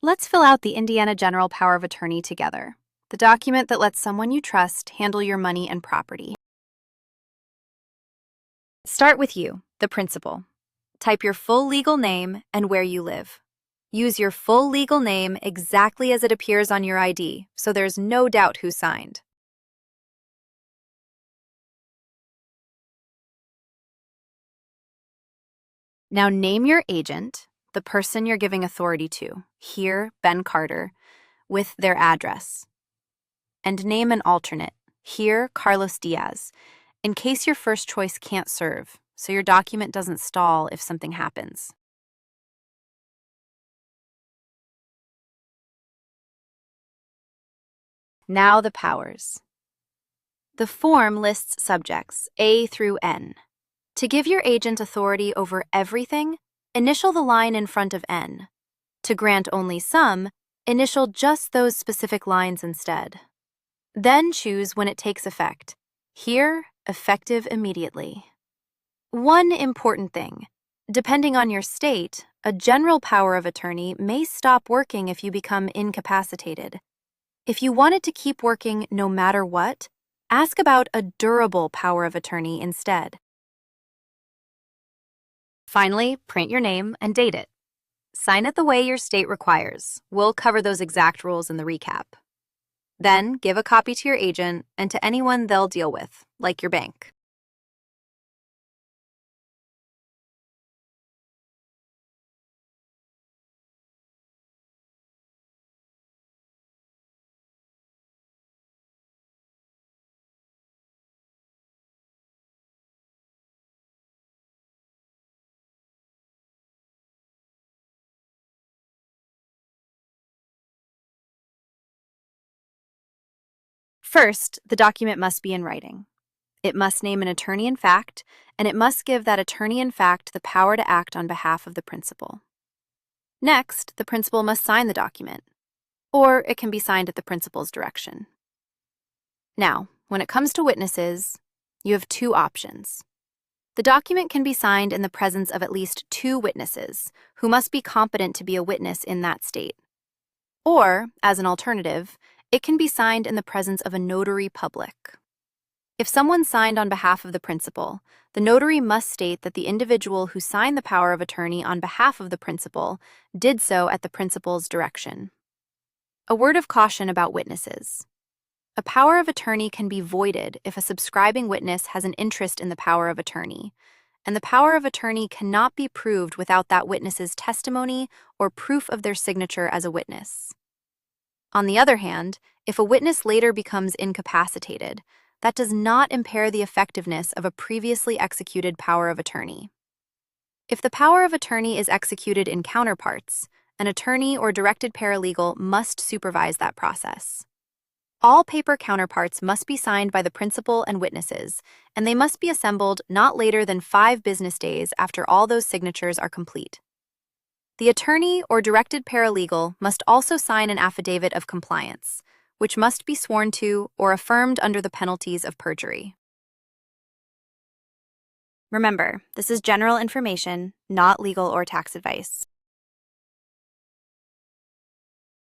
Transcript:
Let's fill out the Indiana General Power of Attorney together, the document that lets someone you trust handle your money and property. Start with you, the principal. Type your full legal name and where you live. Use your full legal name exactly as it appears on your ID, so there's no doubt who signed. Now name your agent, the person you're giving authority to, here, Ben Carter, with their address. And name an alternate, here, Carlos Diaz, in case your first choice can't serve, so your document doesn't stall if something happens. Now the powers. The form lists subjects, A through N. To give your agent authority over everything, initial the line in front of N. To grant only some, initial just those specific lines instead. Then choose when it takes effect. Here, effective immediately. One important thing. Depending on your state, a general power of attorney may stop working if you become incapacitated. If you want it to keep working no matter what, ask about a durable power of attorney instead. Finally, print your name and date it. Sign it the way your state requires. We'll cover those exact rules in the recap. Then, give a copy to your agent and to anyone they'll deal with, like your bank. First, the document must be in writing. It must name an attorney-in-fact, and it must give that attorney-in-fact the power to act on behalf of the principal. Next, the principal must sign the document, or it can be signed at the principal's direction. Now, when it comes to witnesses, you have two options. The document can be signed in the presence of at least two witnesses, who must be competent to be a witness in that state. Or, as an alternative, it can be signed in the presence of a notary public. If someone signed on behalf of the principal, the notary must state that the individual who signed the power of attorney on behalf of the principal did so at the principal's direction. A word of caution about witnesses. A power of attorney can be voided if a subscribing witness has an interest in the power of attorney, and the power of attorney cannot be proved without that witness's testimony or proof of their signature as a witness. On the other hand, if a witness later becomes incapacitated, that does not impair the effectiveness of a previously executed power of attorney. If the power of attorney is executed in counterparts, an attorney or directed paralegal must supervise that process. All paper counterparts must be signed by the principal and witnesses, and they must be assembled not later than 5 business days after all those signatures are complete. The attorney or directed paralegal must also sign an affidavit of compliance, which must be sworn to or affirmed under the penalties of perjury. Remember, this is general information, not legal or tax advice.